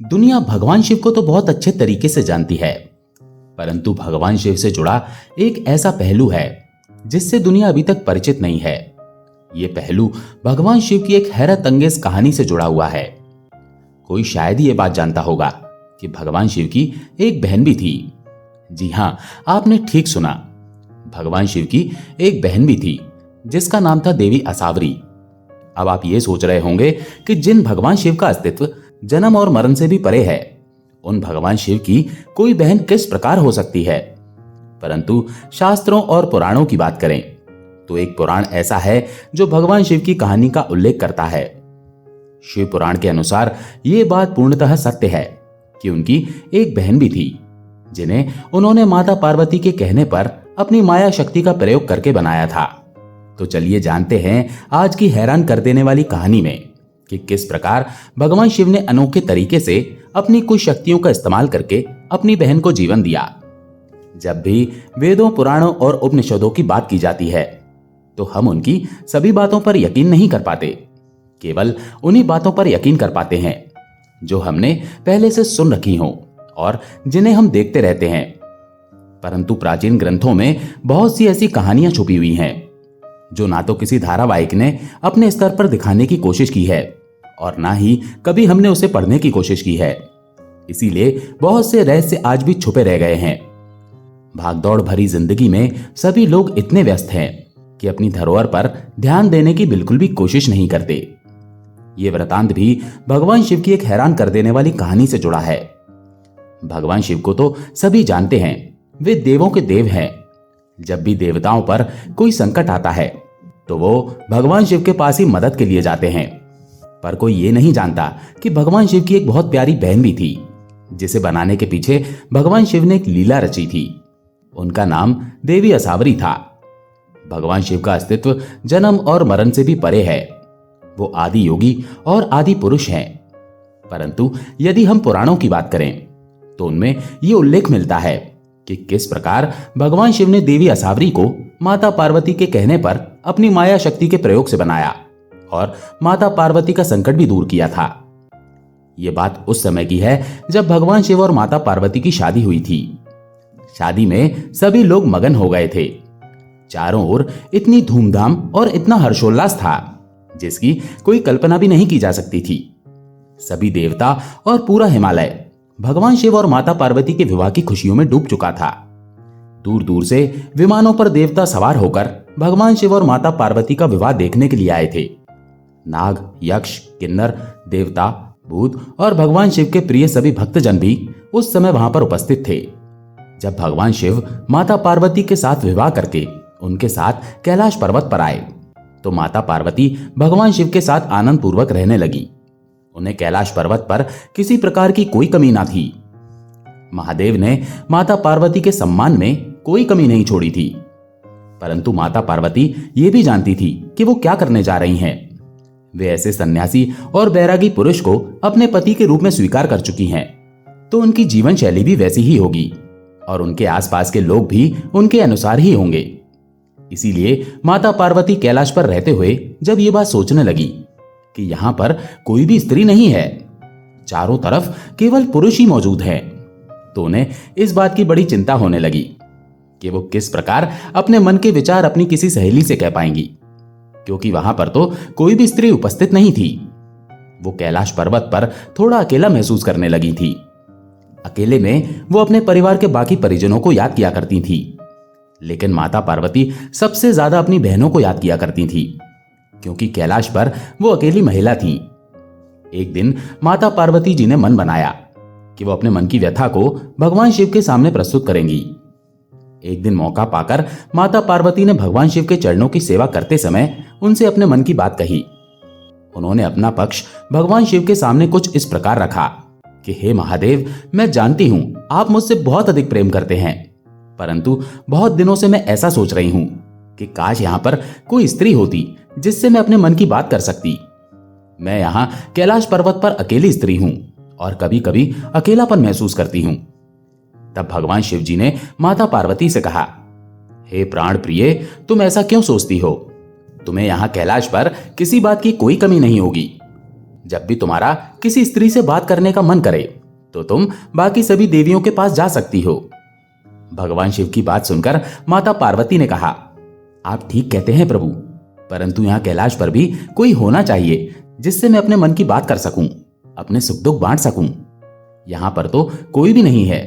दुनिया भगवान शिव को तो बहुत अच्छे तरीके से जानती है, परंतु भगवान शिव से जुड़ा एक ऐसा पहलू है जिससे दुनिया अभी तक परिचित नहीं है। ये पहलू भगवान शिव की एक हैरत अंगेज कहानी से जुड़ा हुआ है। कोई शायद ही ये बात जानता होगा कि भगवान शिव की एक बहन भी थी। जी हां, आपने ठीक सुना, भगवान शिव की एक बहन भी थी जिसका नाम था देवी असावरी। अब आप ये सोच रहे होंगे कि जिन भगवान शिव का अस्तित्व जन्म और मरण से भी परे है, उन भगवान शिव की कोई बहन किस प्रकार हो सकती है। परंतु शास्त्रों और पुराणों की बात करें तो एक पुराण ऐसा है जो भगवान शिव की कहानी का उल्लेख करता है। शिव पुराण के अनुसार ये बात पूर्णतः सत्य है कि उनकी एक बहन भी थी जिन्हें उन्होंने माता पार्वती के कहने पर अपनी माया शक्ति का प्रयोग करके बनाया था। तो चलिए जानते हैं आज की हैरान कर देने वाली कहानी में कि किस प्रकार भगवान शिव ने अनोखे तरीके से अपनी कुछ शक्तियों का इस्तेमाल करके अपनी बहन को जीवन दिया। जब भी वेदों, पुराणों और उपनिषदों की बात की जाती है तो हम उनकी सभी बातों पर यकीन नहीं कर पाते, केवल उन्हीं बातों पर यकीन कर पाते हैं जो हमने पहले से सुन रखी हों और जिन्हें हम देखते रहते हैं। परंतु प्राचीन ग्रंथों में बहुत सी ऐसी कहानियां छुपी हुई हैं जो ना तो किसी धारावाहिक ने अपने स्तर पर दिखाने की कोशिश की है और ना ही कभी हमने उसे पढ़ने की कोशिश की है। इसीलिए बहुत से रहस्य आज भी छुपे रह गए हैं। भागदौड़ भरी जिंदगी में सभी लोग इतने व्यस्त हैं कि अपनी धरोहर पर ध्यान देने की बिल्कुल भी कोशिश नहीं करते। ये वृतांत भी भगवान शिव की एक हैरान कर देने वाली कहानी से जुड़ा है। भगवान शिव को तो सभी जानते हैं, वे देवों के देव हैं। जब भी देवताओं पर कोई संकट आता है तो वो भगवान शिव के पास ही मदद के लिए जाते हैं। पर कोई ये नहीं जानता कि भगवान शिव की एक बहुत प्यारी बहन भी थी जिसे बनाने के पीछे भगवान शिव ने एक लीला रची थी। उनका नाम देवी असावरी था। भगवान शिव का अस्तित्व जन्म और मरण से भी परे है। वो आदि योगी और आदि पुरुष हैं। परंतु यदि हम पुराणों की बात करें तो उनमें ये उल्लेख मिलता है कि किस प्रकार भगवान शिव ने देवी असावरी को माता पार्वती के कहने पर अपनी माया शक्ति के प्रयोग से बनाया और माता पार्वती का संकट भी दूर किया था। यह बात उस समय की है जब भगवान शिव और माता पार्वती की शादी हुई थी। शादी में सभी लोग मगन हो गए थे। चारों ओर इतनी धूमधाम और इतना हर्षोल्लास था जिसकी कोई कल्पना भी नहीं की जा सकती थी। सभी देवता और पूरा हिमालय भगवान शिव और माता पार्वती के विवाह की खुशियों में डूब चुका था। दूर दूर से विमानों पर देवता सवार होकर भगवान शिव और माता पार्वती का विवाह देखने के लिए आए थे। नाग, यक्ष, किन्नर, देवता, भूत और भगवान शिव के प्रिय सभी भक्तजन भी उस समय वहां पर उपस्थित थे। जब भगवान शिव माता पार्वती के साथ विवाह करके उनके साथ कैलाश पर्वत पर आए तो माता पार्वती भगवान शिव के साथ आनंद पूर्वक रहने लगी। उन्हें कैलाश पर्वत पर किसी प्रकार की कोई कमी ना थी। महादेव ने माता पार्वती के सम्मान में कोई कमी नहीं छोड़ी थी। परंतु माता पार्वती ये भी जानती थी कि वो क्या करने जा रही हैं। वे ऐसे सन्यासी और बैरागी पुरुष को अपने पति के रूप में स्वीकार कर चुकी हैं, तो उनकी जीवन शैली भी वैसी ही होगी और उनके आसपास के लोग भी उनके अनुसार ही होंगे। इसीलिए माता पार्वती कैलाश पर रहते हुए जब ये बात सोचने लगी कि यहां पर कोई भी स्त्री नहीं है, चारों तरफ केवल पुरुष ही मौजूद हैं, तो उन्हें इस बात की बड़ी चिंता होने लगी कि वो किस प्रकार अपने मन के विचार अपनी किसी सहेली से कह पाएंगी, क्योंकि वहां पर तो कोई भी स्त्री उपस्थित नहीं थी। वो कैलाश पर्वत पर थोड़ा अकेला महसूस करने लगी थी। अकेले में वो अपने परिवार के बाकी परिजनों को याद किया करती थी, लेकिन माता पार्वती सबसे ज्यादा अपनी बहनों को याद किया करती थी, क्योंकि कैलाश पर वो अकेली महिला थी। एक दिन माता पार्वती जी ने मन बनाया कि वो अपने मन की व्यथा को भगवान शिव के सामने प्रस्तुत करेंगी। एक दिन मौका पाकर माता पार्वती ने भगवान शिव के चरणों की सेवा करते समय उनसे अपने मन की बात कही। उन्होंने अपना पक्ष भगवान शिव के सामने कुछ इस प्रकार रखा कि हे महादेव, मैं जानती हूं आप मुझसे बहुत अधिक प्रेम करते हैं, परंतु बहुत दिनों से मैं ऐसा सोच रही हूं कि काश यहां पर कोई स्त्री होती जिससे मैं अपने मन की बात कर सकती। मैं यहां कैलाश पर्वत पर अकेली स्त्री हूं और कभी कभी अकेलापन महसूस करती हूं। तब भगवान शिव जी ने माता पार्वती से कहा, हे प्राण प्रिय, तुम ऐसा क्यों सोचती हो? तुम्हें यहां कैलाश पर किसी बात की कोई कमी नहीं होगी। जब भी तुम्हारा किसी स्त्री से बात करने का मन करे तो तुम बाकी सभी देवियों के पास जा सकती हो। भगवान शिव की बात सुनकर माता पार्वती ने कहा, आप ठीक कहते हैं प्रभु, परंतु यहाँ कैलाश पर भी कोई होना चाहिए जिससे मैं अपने मन की बात कर सकूं, अपने सुख दुख बांट सकूं। यहां पर तो कोई भी नहीं है।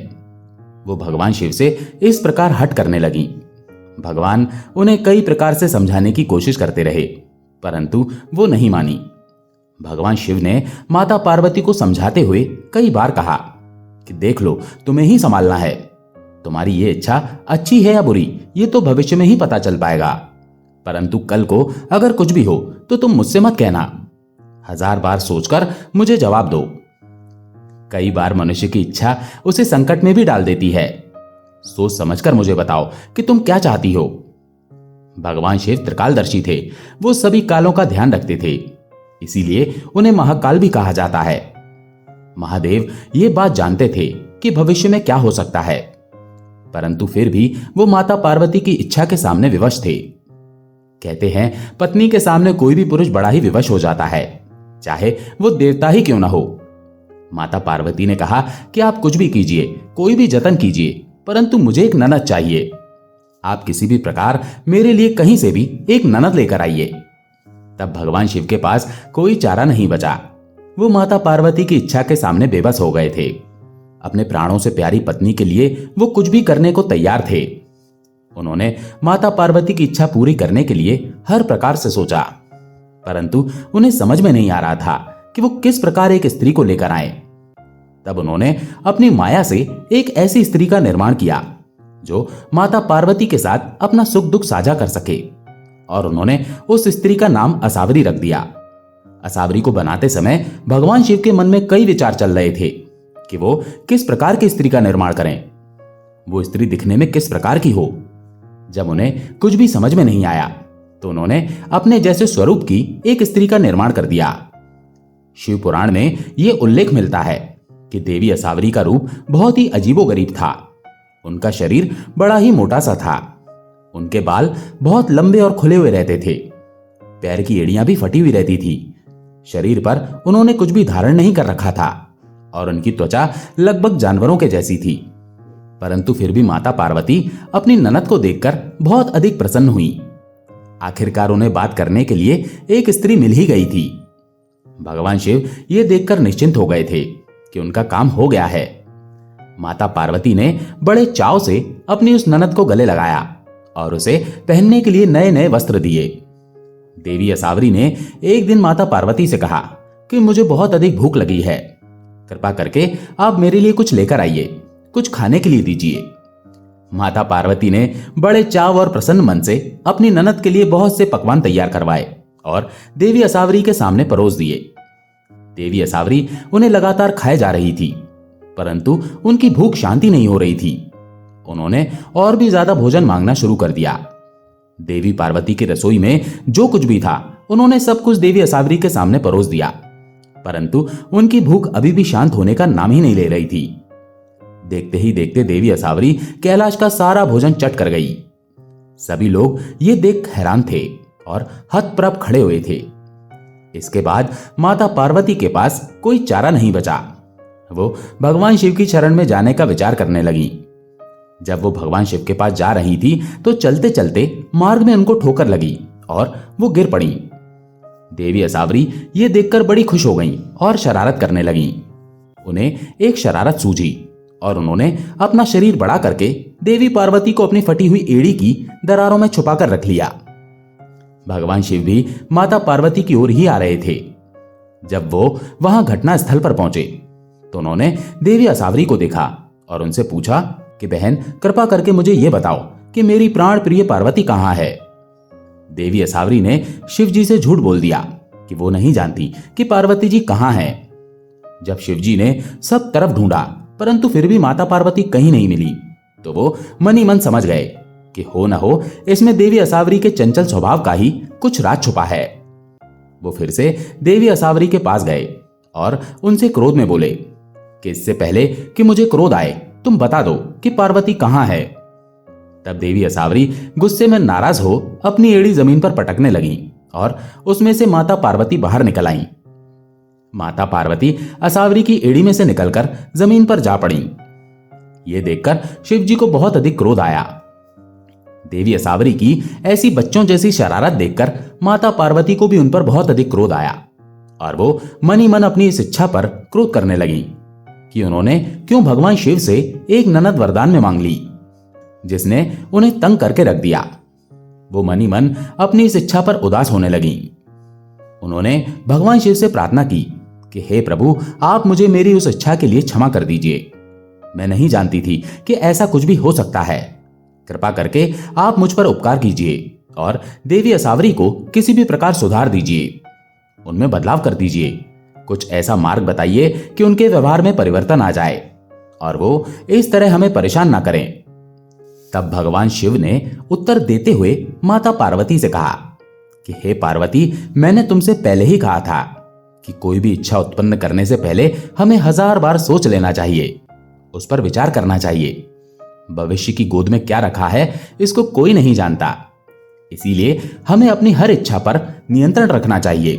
वो भगवान शिव से इस प्रकार हट करने लगी। भगवान उन्हें कई प्रकार से समझाने की कोशिश करते रहे, परंतु वो नहीं मानी। भगवान शिव ने माता पार्वती को समझाते हुए कई बार कहा कि देख लो, तुम्हें ही संभालना है। तुम्हारी ये इच्छा अच्छी है या बुरी, ये तो भविष्य में ही पता चल पाएगा, परंतु कल को अगर कुछ भी हो तो तुम मुझसे मत कहना। 1000 बार सोचकर मुझे जवाब दो। कई बार मनुष्य की इच्छा उसे संकट में भी डाल देती है। सोच समझकर मुझे बताओ कि तुम क्या चाहती हो। भगवान शिव त्रिकालदर्शी थे। वो सभी कालों का ध्यान रखते थे, इसीलिए उन्हें महाकाल भी कहा जाता है। महादेव ये बात जानते थे कि भविष्य में क्या हो सकता है, परंतु फिर भी वो माता पार्वती की इच्छा के सामने विवश थे। कहते हैं, पत्नी के सामने कोई भी पुरुष बड़ा ही विवश हो जाता है, चाहे वो देवता ही क्यों ना हो। माता पार्वती ने कहा कि आप कुछ भी कीजिए, कोई भी जतन कीजिए, परंतु मुझे एक ननद चाहिए। आप किसी भी प्रकार मेरे लिए कहीं से भी एक ननद लेकर आइए। तब भगवान शिव के पास कोई चारा नहीं बचा। वो माता पार्वती की इच्छा के सामने बेबस हो गए थे। अपने प्राणों से प्यारी पत्नी के लिए वो कुछ भी करने को तैयार थे। उन्होंने माता पार्वती की इच्छा पूरी करने के लिए हर प्रकार से सोचा, परंतु उन्हें समझ में नहीं आ रहा था कि वो किस प्रकार एक स्त्री को लेकर आए। तब उन्होंने अपनी माया से एक ऐसी स्त्री का निर्माण किया जो माता पार्वती के साथ अपना सुख दुख साझा कर सके, और उन्होंने उस स्त्री का नाम असावरी रख दिया। असावरी को बनाते समय भगवान शिव के मन में कई विचार चल रहे थे कि वो किस प्रकार की स्त्री का निर्माण करें, वो स्त्री दिखने में किस प्रकार की हो। जब उन्हें कुछ भी समझ में नहीं आया तो उन्होंने अपने जैसे स्वरूप की एक स्त्री का निर्माण कर दिया। शिव पुराण में यह उल्लेख मिलता है कि देवी असावरी का रूप बहुत ही अजीबोगरीब था। उनका शरीर बड़ा ही मोटा सा था। उनके बाल बहुत लंबे और खुले हुए रहते थे। पैर की एड़ियां भी फटी हुई रहती थी। शरीर पर उन्होंने कुछ भी धारण नहीं कर रखा था और उनकी त्वचा लगभग जानवरों के जैसी थी। परंतु फिर भी माता पार्वती अपनी ननद को देखकर बहुत अधिक प्रसन्न हुई। आखिरकार उन्हें बात करने के लिए एक स्त्री मिल ही गई थी। भगवान शिव ये देखकर निश्चिंत हो गए थे कि उनका काम हो गया है। माता पार्वती ने बड़े चाव से अपनी उस ननद को गले लगाया और उसे पहनने के लिए नए नए वस्त्र दिए। देवी असावरी ने एक दिन माता पार्वती से कहा कि मुझे बहुत अधिक भूख लगी है, कृपा करके आप मेरे लिए कुछ लेकर आइए, कुछ खाने के लिए दीजिए। माता पार्वती ने बड़े चाव और प्रसन्न मन से अपनी ननद के लिए बहुत से पकवान तैयार करवाए और देवी असावरी के सामने परोस दिए। देवी असावरी उन्हें लगातार खाए जा रही थी, परंतु उनकी भूख शांति नहीं हो रही थी। उन्होंने और भी ज्यादा भोजन मांगना शुरू कर दिया। देवी पार्वती की रसोई में जो कुछ भी था उन्होंने सब कुछ देवी असावरी के सामने परोस दिया, परंतु उनकी भूख अभी भी शांत होने का नाम ही नहीं ले रही थी। देखते ही देखते देवी असावरी कैलाश का सारा भोजन चट कर गई। सभी लोग ये देख हैरान थे और हतप्रभ खड़े हुए थे। इसके बाद माता पार्वती के पास कोई चारा नहीं बचा। वो भगवान शिव की शरण में जाने का विचार करने लगी। जब वो भगवान शिव के पास जा रही थी तो चलते चलते मार्ग में उनको ठोकर लगी और वो गिर पड़ी। देवी असावरी ये देखकर बड़ी खुश हो गईं और शरारत करने लगीं। उन्हें एक शरारत सूझी और उन्होंने अपना शरीर बड़ा करके देवी पार्वती को अपनी फटी हुई एड़ी की दरारों में छुपाकर रख लिया। भगवान शिव भी माता पार्वती की ओर ही आ रहे थे। जब वो वहां घटना स्थल पर पहुंचे तो उन्होंने देवी असावरी को देखा और उनसे पूछा कि बहन, कृपा करके मुझे यह बताओ कि मेरी प्राण प्रिय पार्वती कहां है। देवी असावरी ने शिव जी से झूठ बोल दिया कि वो नहीं जानती कि पार्वती जी कहां हैं। जब शिव जी ने सब तरफ ढूंढा परंतु फिर भी माता पार्वती कहीं नहीं मिली तो वो मन ही मन समझ गए कि हो न हो इसमें देवी असावरी के चंचल स्वभाव का ही कुछ राज छुपा है। वो फिर से देवी असावरी के पास गए और उनसे क्रोध में बोले कि इससे पहले कि मुझे क्रोध आए तुम बता दो कि पार्वती कहां है। तब देवी असावरी गुस्से में नाराज हो अपनी एड़ी जमीन पर पटकने लगी और उसमें से माता पार्वती बाहर निकल आईं। माता पार्वती असावरी की एड़ी में से निकलकर जमीन पर जा पड़ी। ये देखकर शिव जी को बहुत अधिक क्रोध आया। देवी असावरी की ऐसी बच्चों जैसी शरारत देखकर माता पार्वती को भी उन पर बहुत अधिक क्रोध आया और वो मन ही मन अपनी इस इच्छा पर क्रोध करने लगी कि उन्होंने क्यों भगवान शिव से एक ननद वरदान में मांग ली, जिसने उन्हें तंग करके रख दिया। वो मन ही मन अपनी इस इच्छा पर उदास होने लगी। उन्होंने भगवान शिव से प्रार्थना की कि हे प्रभु, आप मुझे मेरी उस इच्छा के लिए क्षमा कर दीजिए। मैं नहीं जानती थी कि ऐसा कुछ भी हो सकता है। कृपा करके आप मुझ पर उपकार कीजिए और देवी असावरी को किसी भी प्रकार सुधार दीजिए, उनमें बदलाव कर दीजिए। कुछ ऐसा मार्ग बताइए कि उनके व्यवहार में परिवर्तन आ जाए और वो इस तरह हमें परेशान ना करें। तब भगवान शिव ने उत्तर देते हुए माता पार्वती से कहा कि हे पार्वती, मैंने तुमसे पहले ही कहा था कि कोई भी इच्छा उत्पन्न करने से पहले हमें 1000 बार सोच लेना चाहिए, उस पर विचार करना चाहिए। भविष्य की गोद में क्या रखा है इसको कोई नहीं जानता, इसीलिए हमें अपनी हर इच्छा पर नियंत्रण रखना चाहिए।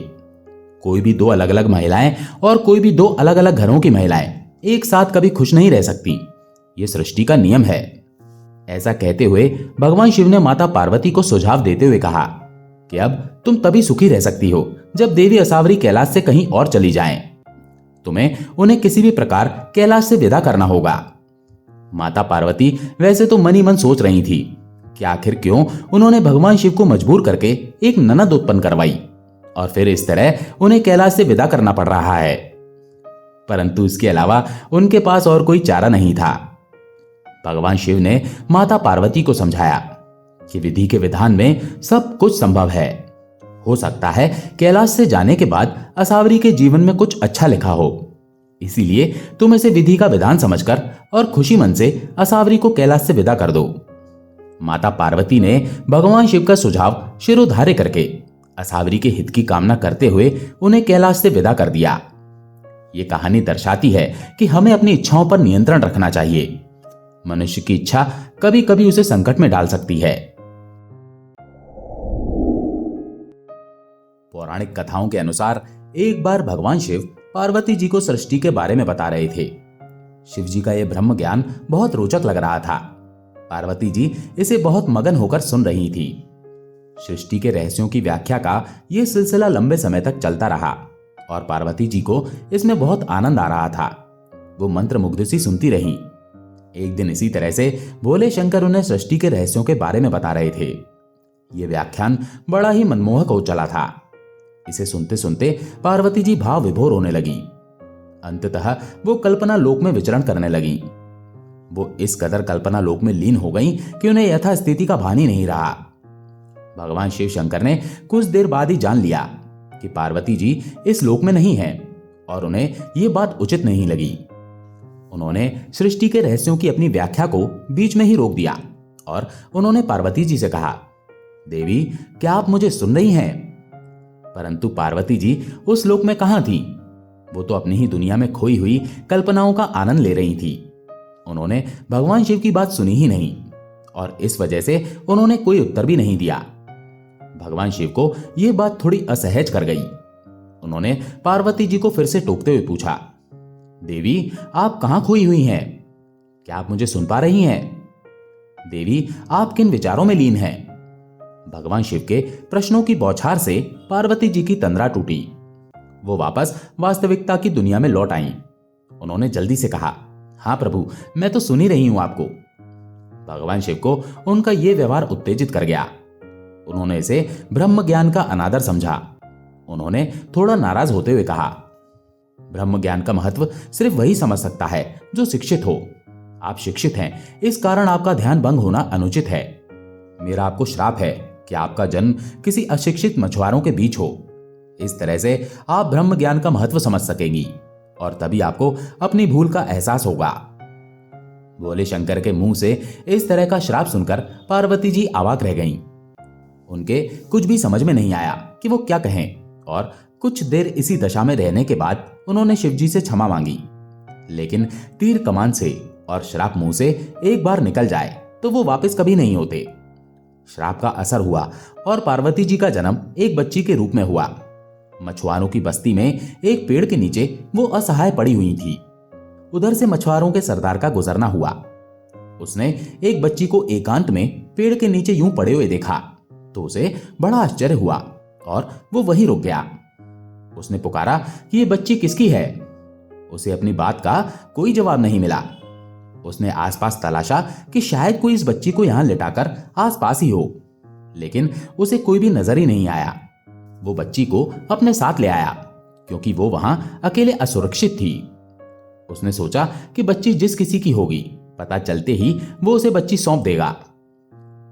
कोई भी 2 अलग अलग महिलाएं और कोई भी 2 अलग अलग घरों की महिलाएं एक साथ कभी खुश नहीं रह सकती, ये सृष्टि का नियम है। ऐसा कहते हुए भगवान शिव ने माता पार्वती को सुझाव देते हुए कहा कि अब तुम तभी सुखी रह सकती हो जब देवी असावरी कैलाश से कहीं और चली जाएं। तुम्हें उन्हें किसी भी प्रकार कैलाश से विदा करना होगा। माता पार्वती वैसे तो मन ही मन सोच रही थी कि आखिर क्यों उन्होंने भगवान शिव को मजबूर करके एक ननद उत्पन्न करवाई और फिर इस तरह उन्हें कैलाश से विदा करना पड़ रहा है, परंतु इसके अलावा उनके पास और कोई चारा नहीं था। भगवान शिव ने माता पार्वती को समझाया कि विधि के विधान में सब कुछ संभव है। हो सकता है कैलाश से जाने के बाद असावरी के जीवन में कुछ अच्छा लिखा हो, इसीलिए तुम इसे विधि का विधान समझकर और खुशी मन से असावरी को कैलाश से विदा कर दो। माता पार्वती ने भगवान शिव का सुझाव शिरोधार्य करके असावरी के हित की कामना करते हुए उन्हें कैलाश से विदा कर दिया। ये कहानी दर्शाती है कि हमें अपनी इच्छाओं पर नियंत्रण रखना चाहिए। मनुष्य की इच्छा कभी कभी उसे संकट में डाल सकती है। पौराणिक कथाओं के अनुसार एक बार भगवान शिव पार्वती जी को सृष्टि के बारे में बता रहे थे। शिव जी का यह ब्रह्म ज्ञान बहुत रोचक लग रहा था। पार्वती जी इसे बहुत मगन होकर सुन रही थी। सृष्टि के रहस्यों की व्याख्या का यह सिलसिला लंबे समय तक चलता रहा और पार्वती जी को इसमें बहुत आनंद आ रहा था। वो मंत्रमुग्ध सी सुनती रहीं। एक दिन इसी तरह से भोले शंकर उन्हें सृष्टि के रहस्यों के बारे में बता रहे थे। ये व्याख्यान बड़ा ही मनमोहक हो चला था। इसे सुनते सुनते पार्वती जी भाव विभोर होने लगी। अंततः वो कल्पना लोक में विचरण करने लगी। वो इस कदर कल्पना लोक में लीन हो गई कि उन्हें यथास्थिति का भान ही नहीं रहा। भगवान शिव शंकर ने कुछ देर बाद ही जान लिया कि पार्वती जी इस लोक में नहीं है और उन्हें ये बात उचित नहीं लगी। उन्होंने सृष्टि के रहस्यों की अपनी व्याख्या को बीच में ही रोक दिया और उन्होंने पार्वती जी से कहा, देवी, क्या आप मुझे सुन रही हैं? परंतु पार्वती जी उस लोक में कहां थी? वो तो अपनी ही दुनिया में खोई हुई कल्पनाओं का आनंद ले रही थी। उन्होंने भगवान शिव की बात सुनी ही नहीं और इस वजह से उन्होंने कोई उत्तर भी नहीं दिया। भगवान शिव को यह बात थोड़ी असहज कर गई। उन्होंने पार्वती जी को फिर से टोकते हुए पूछा, देवी, आप कहां खोई हुई हैं? क्या आप मुझे सुन पा रही हैं? देवी, आप किन विचारों में लीन हैं? भगवान शिव के प्रश्नों की बौछार से पार्वती जी की तंद्रा टूटी। वो वापस वास्तविकता की दुनिया में लौट आईं। उन्होंने जल्दी से कहा, हाँ प्रभु, मैं तो सुन ही रही हूं आपको। भगवान शिव को उनका यह व्यवहार उत्तेजित कर गया। उन्होंने इसे ब्रह्म ज्ञान का अनादर समझा। उन्होंने थोड़ा नाराज होते हुए कहा, ब्रह्म ज्ञान का महत्व सिर्फ वही समझ सकता है जो शिक्षित हो। आप शिक्षित हैं, इस कारण आपका ध्यान भंग होना अनुचित है। मेरा आपको श्राप है कि आपका जन्म किसी अशिक्षित मछुआरों के बीच हो। इस तरह से आप ब्रह्म ज्ञान का महत्व समझ सकेंगी और तभी आपको अपनी भूल का एहसास होगा। भोले शंकर के मुंह से इस तरह का श्राप सुनकर पार्वती जी अवाक रह गईं। उनके कुछ भी समझ में नहीं आया कि वो क्या कहें और कुछ देर इसी दशा में रहने के बाद उन्होंने शिवजी से क्षमा मांगी। लेकिन तीर कमान से और श्राप मुंह से एक बार निकल जाए तो वो वापस कभी नहीं होते। श्राप का असर हुआ और पार्वती जी का जन्म एक बच्ची के रूप में हुआ। मछुआरों की बस्ती में एक पेड़ के नीचे वो असहाय पड़ी हुई थी। उधर से मछुआरों के सरदार का गुजरना हुआ। उसने एक बच्ची को एकांत में पेड़ के नीचे यूं पड़े हुए देखा तो उसे बड़ा आश्चर्य हुआ और वो वहीं रुक गया। उसने पुकारा कि ये बच्ची किसकी है। उसे अपनी बात का कोई जवाब नहीं मिला। उसने आसपास तलाशा कि शायद कोई इस बच्ची को यहां लिटाकर आसपास ही हो, लेकिन उसे कोई भी नजर ही नहीं आया। वो बच्ची को अपने साथ ले आया क्योंकि वो वहां अकेले असुरक्षित थी। उसने सोचा कि बच्ची जिस किसी की होगी, पता चलते ही वो उसे बच्ची सौंप देगा।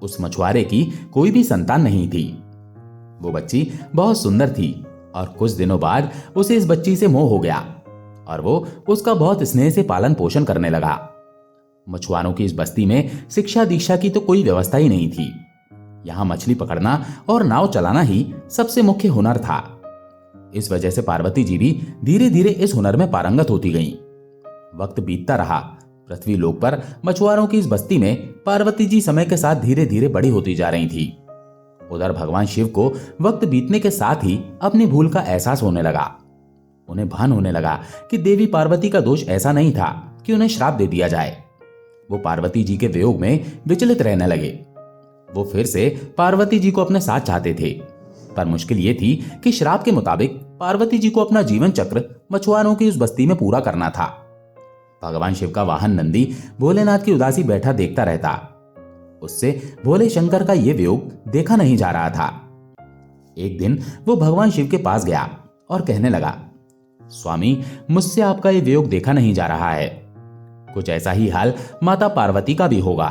उस मछुआरे की कोई भी संतान नहीं थी। वो बच्ची बहुत सुंदर थी और कुछ दिनों बाद उसे इस बच्ची से मोह हो गया और वो उसका बहुत स्नेह से पालन पोषण करने लगा। मछुआरों की इस बस्ती में शिक्षा दीक्षा की तो कोई व्यवस्था ही नहीं थी। यहां मछली पकड़ना और नाव चलाना ही सबसे मुख्य हुनर था। इस वजह से पार्वती जी भी धीरे धीरे इस हुनर में पारंगत होती गईं। वक्त बीतता रहा। पृथ्वी लोक पर मछुआरों की इस बस्ती में पार्वती जी समय के साथ धीरे धीरे बड़ी होती जा रही थी। उधर भगवान शिव को वक्त बीतने के साथ ही अपनी भूल का एहसास होने लगा। उन्हें भान होने लगा कि देवी पार्वती का दोष ऐसा नहीं था कि उन्हें श्राप दे दिया जाए। वो पार्वती जी के वियोग में विचलित रहने लगे। वो फिर से पार्वती जी को अपने साथ चाहते थे, पर मुश्किल ये थी कि श्राप के मुताबिक पार्वती जी को अपना जीवन चक्र मछुआरों की उस बस्ती में पूरा करना था। भगवान शिव का वाहन नंदी भोलेनाथ की उदासी बैठा देखता रहता। उससे भोले शंकर का यह वियोग देखा नहीं जा रहा था। एक दिन वो भगवान शिव के पास गया और कहने लगा, स्वामी, मुझसे आपका यह वियोग देखा नहीं जा रहा है। कुछ ऐसा ही हाल माता पार्वती का भी होगा।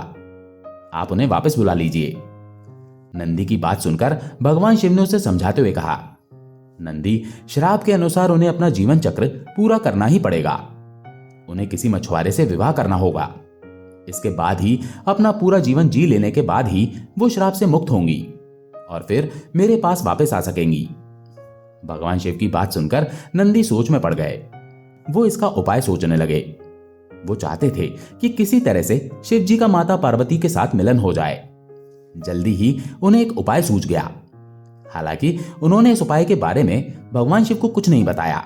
आप उन्हें वापस बुला लीजिए। नंदी की बात सुनकर भगवान शिव ने उसे समझाते हुए कहा, नंदी, श्राप के अनुसार उन्हें अपना जीवन चक्र पूरा करना ही पड़ेगा। उन्हें किसी मछुआरे से विवाह करना होगा। इसके बाद ही, अपना पूरा जीवन जी लेने के बाद ही वो श्राप से मुक्त होंगी और फिर मेरे पास वापस आ सकेंगी। भगवान शिव की बात सुनकर नंदी सोच में पड़ गए। वो इसका उपाय सोचने लगे। वो चाहते थे कि किसी तरह से शिव जी का माता पार्वती के साथ मिलन हो जाए। जल्दी ही उन्हें एक उपाय सूझ गया। हालांकि उन्होंने इस उपाय के बारे में भगवान शिव को कुछ नहीं बताया।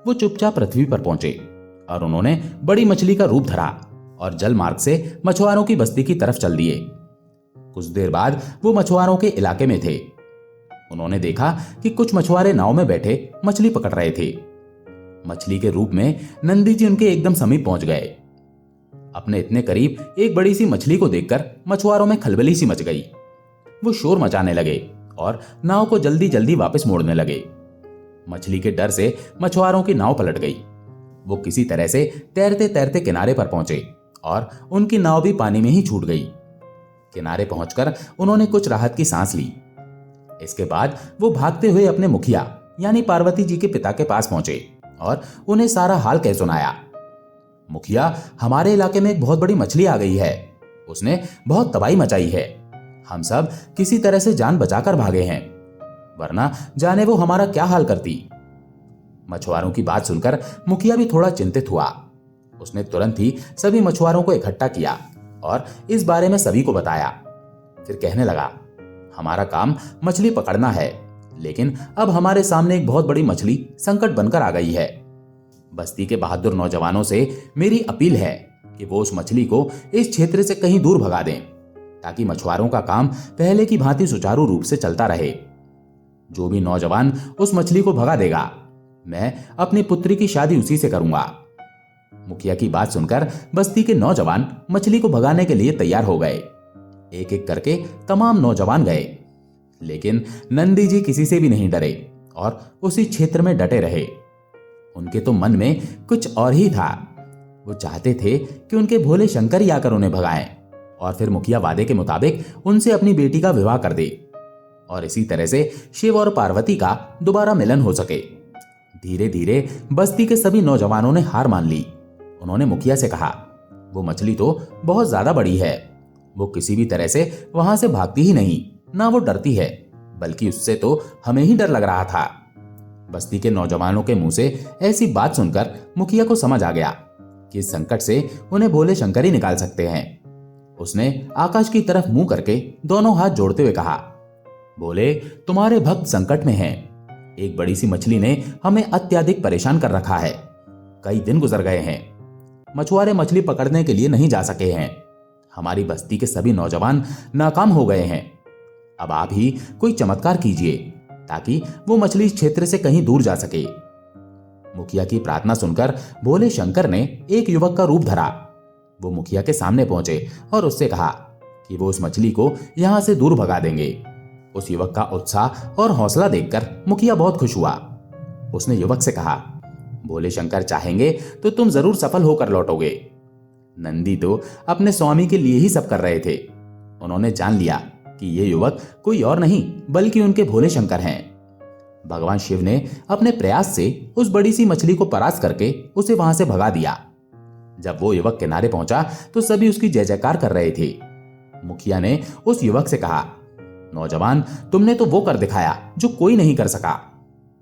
वो चुपचाप पृथ्वी पर पहुंचे और उन्होंने बड़ी मछली का रूप धरा और जल मार्ग से मछुआरों की बस्ती की तरफ चल दिए। कुछ देर बाद वो मछुआरों के इलाके में थे। उन्होंने देखा कि कुछ मछुआरे नाव में बैठे मछली पकड़ रहे थे। मछली के रूप में नंदी जी उनके एकदम समीप पहुंच गए। अपने इतने करीब एक बड़ी सी मछली को देखकर मछुआरों में खलबली सी मच गई। वो शोर मचाने लगे और नाव को जल्दी जल्दी वापस मोड़ने लगे। मछली के डर से मछुआरों की नाव पलट गई। वो किसी तरह से तैरते तैरते किनारे पर पहुंचे और उनकी नाव भी पानी में ही छूट गई। किनारे पहुंचकर उन्होंने कुछ राहत की सांस ली। इसके बाद वो भागते हुए अपने मुखिया यानी पार्वती जी के पिता के पास पहुंचे और उन्हें सारा हाल कह सुनाया। मुखिया, हमारे इलाके में एक बहुत बड़ी मछली आ गई है। उसने बहुत तबाही मचाई है। हम सब किसी तरह से जान बचाकर भागे हैं, वरना जाने वो हमारा क्या हाल करती। मछुआरों की बात सुनकर मुखिया भी थोड़ा चिंतित हुआ। उसने तुरंत ही सभी मछुआरों को इकट्ठा किया और इस बारे में सभी को बताया। फिर कहने लगा, हमारा काम मछली पकड़ना है, लेकिन अब हमारे सामने एक बहुत बड़ी मछली संकट बनकर आ गई है। बस्ती के बहादुर नौजवानों से मेरी अपील है कि वो उस मछली को इस क्षेत्र से कहीं दूर भगा दें, ताकि मछुआरों का काम पहले की भांति सुचारू रूप से चलता रहे। जो भी नौजवान उस मछली को भगा देगा, मैं अपनी पुत्री की शादी उसी से करूंगा। मुखिया की बात सुनकर बस्ती के नौजवान मछली को भगाने के लिए तैयार हो गए। एक एक करके तमाम नौजवान गए, लेकिन नंदी जी किसी से भी नहीं डरे और उसी क्षेत्र में डटे रहे। उनके तो मन में कुछ और ही था। वो चाहते थे कि उनके भोले शंकर ही आकर उन्हें भगाएं और फिर मुखिया वादे के मुताबिक उनसे अपनी बेटी का विवाह कर दे और इसी तरह से शिव और पार्वती का दोबारा मिलन हो सके। धीरे धीरे बस्ती के सभी नौजवानों ने हार मान ली। उन्होंने मुखिया से कहा, वो मछली तो बहुत ज्यादा बड़ी है। वो किसी भी तरह से वहां से भागती ही नहीं, ना वो डरती है, बल्कि उससे तो हमें ही डर लग रहा था। बस्ती के नौजवानों के मुंह से ऐसी बात सुनकर मुखिया को समझ आ गया कि इस संकट से उन्हें भोले शंकर ही निकाल सकते हैं। उसने आकाश की तरफ मुंह करके दोनों हाथ जोड़ते हुए कहा, भोले, तुम्हारे भक्त संकट में हैं एक बड़ी सी मछली ने हमें अत्यधिक परेशान कर रखा है। कई दिन गुजर गए हैं, मछुआरे मछली पकड़ने के लिए नहीं जा सके हैं। हमारी बस्ती के सभी नौजवान नाकाम हो गए हैं। अब आप ही कोई चमत्कार कीजिए ताकि वो मछली इस क्षेत्र से कहीं दूर जा सके। मुखिया की प्रार्थना सुनकर भोले शंकर ने एक युवक का रूप धरा। वो मुखिया के सामने पहुंचे और उससे कहा कि वो उस मछली को यहां से दूर भगा देंगे। उस युवक का उत्साह और हौसला देखकर मुखिया बहुत खुश हुआ। उसने युवक से कहा, भोले शंकर चाहेंगे तो तुम जरूर सफल होकर लौटोगे। नंदी तो अपने स्वामी के लिए ही सब कर रहे थे। उन्होंने जान लिया कि ये युवक कोई और नहीं बल्कि उनके भोले शंकर हैं। भगवान शिव ने अपने प्रयास से उस बड़ी सी मछली को परास्त करके उसे वहां से भगा दिया। जब वो युवक किनारे पहुंचा तो सभी उसकी जय जयकार कर रहे थे। मुखिया ने उस युवक से कहा, नौजवान, तुमने तो वो कर दिखाया जो कोई नहीं कर सका।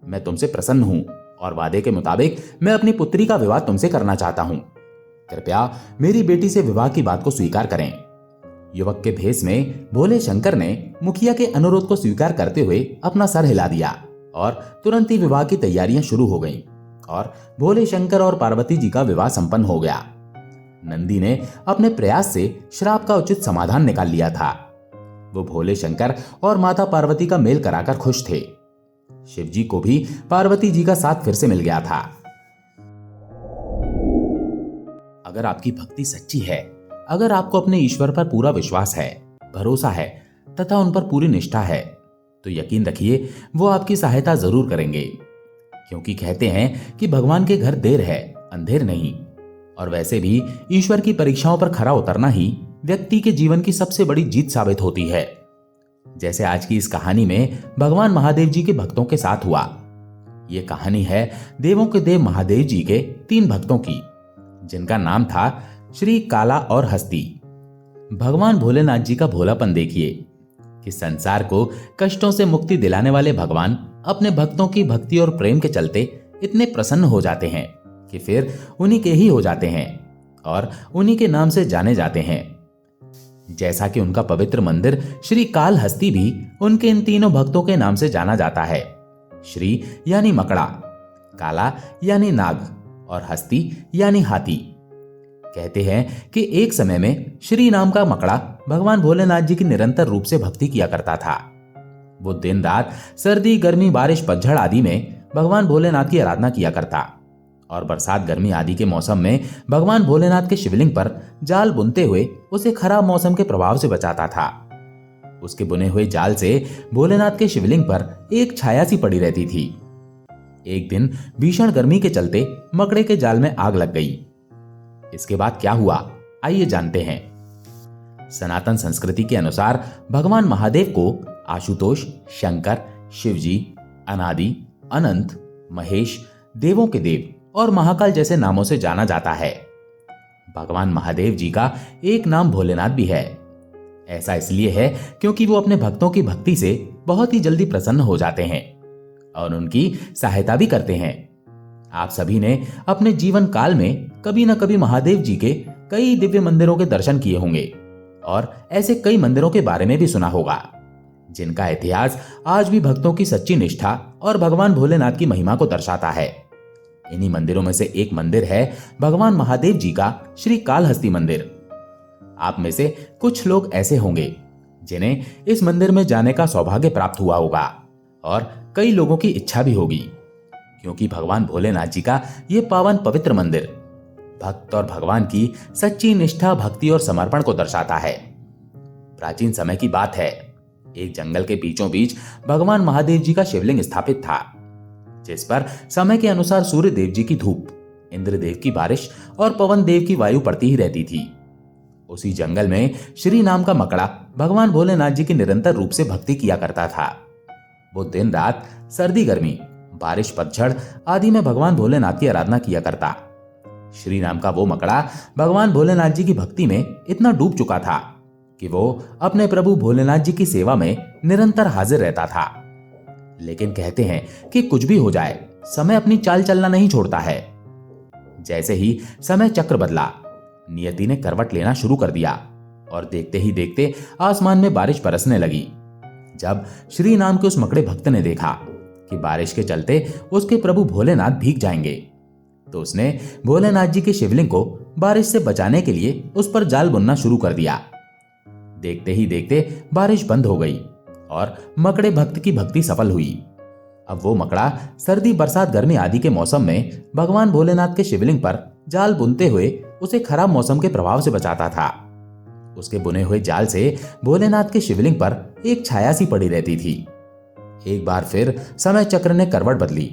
मैं तुमसे प्रसन्न हूं और वादे के मुताबिक मैं अपनी पुत्री का विवाह तुमसे करना चाहता हूं। कृपया मेरी बेटी से विवाह की बात को स्वीकार करें। युवक के भेष में भोले शंकर ने मुखिया के अनुरोध को स्वीकार करते हुए अपना सर हिला दिया और तुरंत ही विवाह की तैयारियां शुरू हो गईं और भोले शंकर और पार्वती जी का विवाह संपन्न हो गया। नंदी ने अपने प्रयास से श्राप का उचित समाधान निकाल लिया था। वो भोले शंकर और माता पार्वती का मेल कराकर खुश थे। शिवजी को भी पार्वती जी का साथ फिर से मिल गया था। अगर आपकी भक्ति सच्ची है, अगर आपको अपने ईश्वर पर पूरा विश्वास है, भरोसा है तथा उन पर पूरी निष्ठा है, तो यकीन रखिए वो आपकी सहायता जरूर करेंगे। क्योंकि कहते हैं कि भगवान के घर देर है, अंधेर नहीं। और वैसे भी ईश्वर की परीक्षाओं पर खरा उतरना ही व्यक्ति के जीवन की सबसे बड़ी जीत साबित होती है। जैसे आज की इस कहानी में भगवान महादेव जी के भक्तों के साथ हुआ। ये कहानी है देवों के देव महादेव जी के 3 भक्तों की, जिनका नाम था श्री, काला और हस्ती। भगवान भोलेनाथ जी का भोलापन देखिए कि संसार को कष्टों से मुक्ति दिलाने वाले भगवान अपने भक्तों की भक्ति और प्रेम के चलते इतने प्रसन्न हो जाते हैं कि फिर उन्हीं के ही हो जाते हैं और उन्हीं के नाम से जाने जाते हैं। जैसा कि उनका पवित्र मंदिर श्री काल हस्ती भी उनके इन तीनों भक्तों के नाम से जाना जाता है। श्री यानी मकड़ा, काला यानी नाग और हस्ती यानी हाथी। कहते हैं कि एक समय में श्री नाम का मकड़ा भगवान भोलेनाथ जी की निरंतर रूप से भक्ति किया करता था। वो दिन रात, सर्दी गर्मी बारिश पतझड़ आदि में भगवान भोलेनाथ की आराधना किया करता और बरसात गर्मी आदि के मौसम में भगवान भोलेनाथ के शिवलिंग पर जाल बुनते हुए उसे खराब मौसम के प्रभाव से बचाता था। उसके बुने हुए जाल से भोलेनाथ के शिवलिंग पर एक छाया सी पड़ी रहती थी। एक दिन भीषण गर्मी के चलते मकड़े के जाल में आग लग गई। इसके बाद क्या हुआ, आइए जानते हैं। सनातन संस्कृति के अनुसार भगवान महादेव को आशुतोष, शंकर, शिवजी, अनादि, अनंत, महेश, देवों के देव और महाकाल जैसे नामों से जाना जाता है। भगवान महादेव जी का एक नाम भोलेनाथ भी है। ऐसा इसलिए है क्योंकि वो अपने भक्तों की भक्ति से बहुत ही जल्दी प्रसन्न हो जाते हैं और उनकी सहायता भी करते हैं। आप सभी ने अपने जीवन काल में कभी न कभी महादेव जी के कई दिव्य मंदिरों के दर्शन किए होंगे और ऐसे कई मंदिरों के बारे में भी सुना होगा, जिनका इतिहास आज भी भक्तों की सच्ची निष्ठा और भगवान भोलेनाथ की महिमा को दर्शाता है। इन्हीं मंदिरों में से एक मंदिर है भगवान महादेव जी का श्री कालहस्ती मंदिर। आप में से कुछ लोग ऐसे होंगे जिन्हें इस मंदिर में जाने का सौभाग्य प्राप्त हुआ होगा और कई लोगों की इच्छा भी होगी, क्योंकि भगवान भोलेनाथ जी का ये पावन पवित्र मंदिर भक्त और भगवान की सच्ची निष्ठा, भक्ति और समर्पण को दर्शाता है। प्राचीन समय की बात है, एक जंगल के बीचों बीच भगवान महादेव जी का शिवलिंग स्थापित था, जिस पर समय के अनुसार सूर्य देव जी की धूप, इंद्र देव की बारिश और पवन देव की वायु पड़ती ही रहती थी। उसी जंगल में श्री नाम का मकड़ा भगवान भोलेनाथ जी की निरंतर रूप से भक्ति किया करता था। वो दिन रात, सर्दी गर्मी, बारिश पतझड़ आदि में भगवान भोलेनाथ की आराधना किया करता। श्री नाम का वो मकड़ा भगवान भोलेनाथ जी की भक्ति में इतना डूब चुका था कि वो अपने प्रभु भोलेनाथ जी की सेवा में निरंतर हाजिर रहता था। लेकिन कहते हैं कि कुछ भी हो जाए, समय अपनी चाल चलना नहीं छोड़ता है। जैसे ही समय चक्र बदला, नियति ने करवट लेना शुरू कर दिया और देखते ही देखते आसमान में बारिश बरसने लगी। जब श्री नाम के उस मकड़े भक्त ने देखा कि बारिश के चलते उसके प्रभु भोलेनाथ भीग जाएंगे। तो उसने भोलेनाथ जी के शिवलिंग को बारिश से बचाने के लिए उस पर जाल बुनना शुरू कर दिया। देखते ही देखते बारिश बंद हो गई और मकड़े भक्त की भक्ति सफल हुई। अब वो मकड़ा सर्दी, बरसात, गर्मी आदि के मौसम में भगवान भोलेनाथ के शिवलिंग पर जाल बुनते हुए उसे खराब मौसम के प्रभाव से बचाता था। उसके बुने हुए जाल से भोलेनाथ के शिवलिंग पर एक छाया सी पड़ी रहती थी। एक बार फिर समय चक्र ने करवट बदली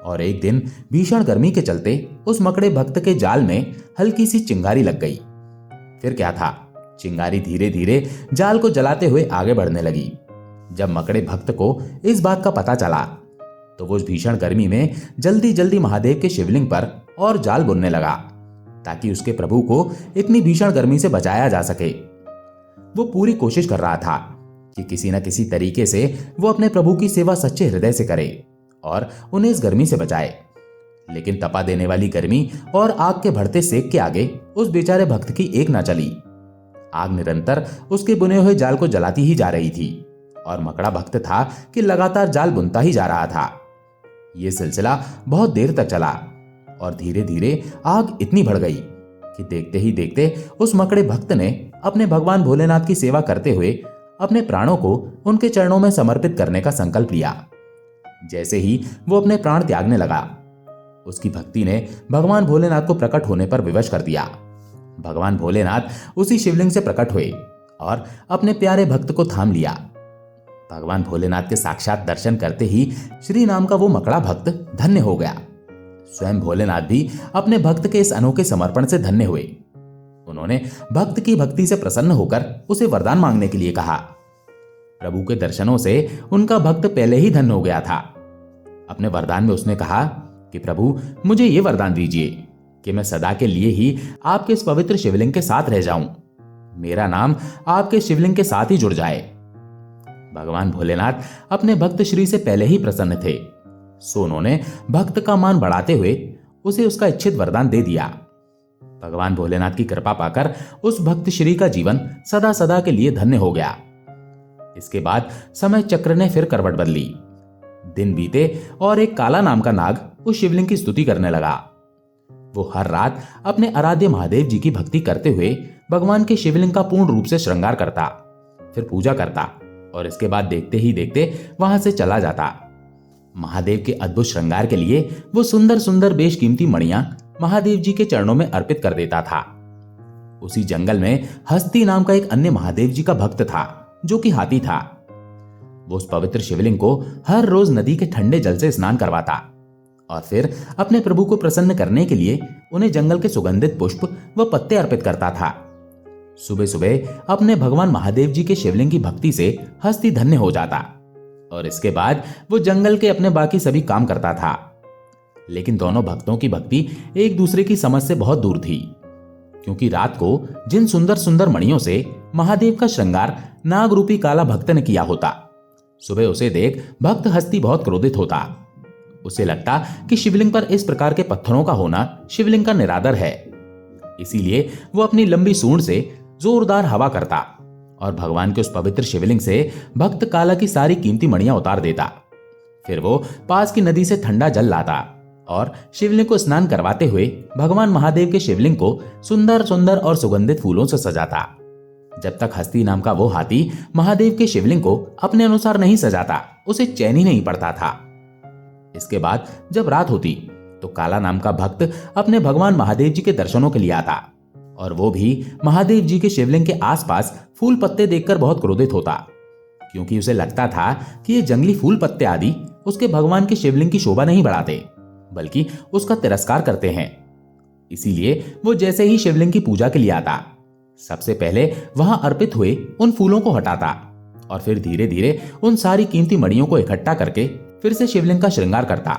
और एक दिन भीषण गर्मी के चलते उस मकड़े भक्त के जाल में हल्की सी चिंगारी लग गई। फिर क्या था, चिंगारी धीरे धीरे जाल को जलाते हुए आगे बढ़ने लगी। जब मकड़े भक्त को इस बात का पता चला तो वो भीषण गर्मी में जल्दी जल्दी महादेव के शिवलिंग पर और जाल बुनने लगा ताकि उसके प्रभु को इतनी भीषण गर्मी से बचाया जा सके। वो पूरी कोशिश कर रहा था कि किसी न किसी तरीके से वो अपने प्रभु की सेवा सच्चे हृदय से करे और उन्हें इस गर्मी से बचाए। लेकिन तपा देने वाली गर्मी और आग के बढ़ते सेक के आगे उस बेचारे भक्त की एक न चली। आग निरंतर उसके बुने हुए जाल को जलाती ही जा रही थी और मकड़ा भक्त था कि लगातार जाल बुनता ही जा रहा था। यह सिलसिला बहुत देर तक चला और धीरे धीरे आग इतनी बढ़ गई कि देखते ही देखते उस मकड़े भक्त ने अपने भगवान भोलेनाथ की सेवा करते हुए अपने प्राणों को उनके चरणों में समर्पित करने का संकल्प लिया। जैसे ही वो अपने प्राण त्यागने लगा, उसकी भक्ति ने भगवान भोलेनाथ को प्रकट होने पर विवश कर दिया। भगवान भोलेनाथ उसी शिवलिंग से प्रकट हुए और अपने प्यारे भक्त को थाम लिया। भगवान भोलेनाथ के साक्षात दर्शन करते ही श्री नाम का वो मकड़ा भक्त धन्य हो गया। स्वयं भोलेनाथ भी अपने भक्त के इस अनोखे समर्पण से धन्य हुए। उन्होंने भक्त की भक्ति से प्रसन्न होकर उसे वरदान मांगने के लिए कहा। प्रभु के दर्शनों से उनका भक्त पहले ही धन्य हो गया था। अपने वरदान में उसने कहा कि प्रभु, मुझे ये वरदान दीजिए कि मैं सदा के लिए ही आपके इस पवित्र शिवलिंग के साथ रह जाऊं, मेरा नाम आपके शिवलिंग के साथ ही जुड़ जाए। भगवान भोलेनाथ अपने भक्त श्री से पहले ही प्रसन्न थे, सो उन्होंने भक्त का मान बढ़ाते हुए उसे उसका इच्छित वरदान दे दिया। भगवान भोलेनाथ की कृपा पाकर उस भक्त श्री का जीवन सदा सदा के लिए धन्य हो गया। इसके बाद समय चक्र ने फिर करवट बदली। दिन बीते और एक काला नाम का नाग उस शिवलिंग की स्तुति करने लगा। वो हर रात अपने आराध्य महादेव जी की भक्ति करते हुए भगवान के शिवलिंग का पूर्ण रूप से श्रृंगार करता, फिर पूजा करता और इसके बाद देखते ही देखते वहां से चला जाता। महादेव के अद्भुत श्रृंगार के लिए वो सुंदर सुंदर बेशकीमती मणियां महादेव जी के चरणों में अर्पित कर देता था। उसी जंगल में हस्ती नाम का एक अन्य महादेव जी का भक्त था जो कि हाथी था। वो उस पवित्र शिवलिंग को हर रोज नदी के ठंडे जल से स्नान करवाता और फिर अपने प्रभु को प्रसन्न करने के लिए उन्हें जंगल के सुगंधित पुष्प व पत्ते अर्पित करता था। सुबह सुबह अपने भगवान महादेव जी के शिवलिंग की भक्ति से हस्ती धन्य हो जाता और इसके बाद वो जंगल के अपने बाकी सभी काम करता था। लेकिन दोनों भक्तों की भक्ति एक दूसरे की समझ से बहुत दूर थी, क्योंकि रात को जिन सुंदर सुंदर मणियों से महादेव का श्रृंगार नाग रूपी काला भक्त ने किया होता, सुबह उसे देख भक्त हस्ती बहुत क्रोधित होता। उसे लगता कि शिवलिंग पर इस प्रकार के पत्थरों का होना शिवलिंग का निरादर है। इसीलिए वो अपनी लंबी सूंड से जोरदार हवा करता और भगवान के उस पवित्र शिवलिंग से भक्त काला की सारी कीमती मणियां उतार देता। फिर वो पास की नदी से ठंडा जल लाता और शिवलिंग को स्नान करवाते हुए भगवान महादेव के शिवलिंग को सुंदर सुंदर और सुगंधित फूलों से सजाता। जब तक हस्ती नाम का वो हाथी महादेव के शिवलिंग को अपने अनुसार नहीं सजाता, उसे चैन ही नहीं पड़ता था। इसके बाद जब रात होती तो काला नाम का भक्त अपने भगवान महादेव जी के दर्शनों के लिए आता और वो भी महादेव जी के शिवलिंग के आसपास फूल पत्ते देखकर बहुत क्रोधित होता, क्योंकि उसे लगता था कि ये जंगली फूल पत्ते आदि उसके भगवान के शिवलिंग की शोभा नहीं बढ़ाते, बल्कि उसका तिरस्कार करते हैं। इसीलिए वो जैसे ही शिवलिंग की पूजा के लिए आता, सबसे पहले वहां अर्पित हुए उन फूलों को हटाता और फिर धीरे धीरे उन सारी कीमती मणियों को इकट्ठा करके फिर से शिवलिंग का श्रृंगार करता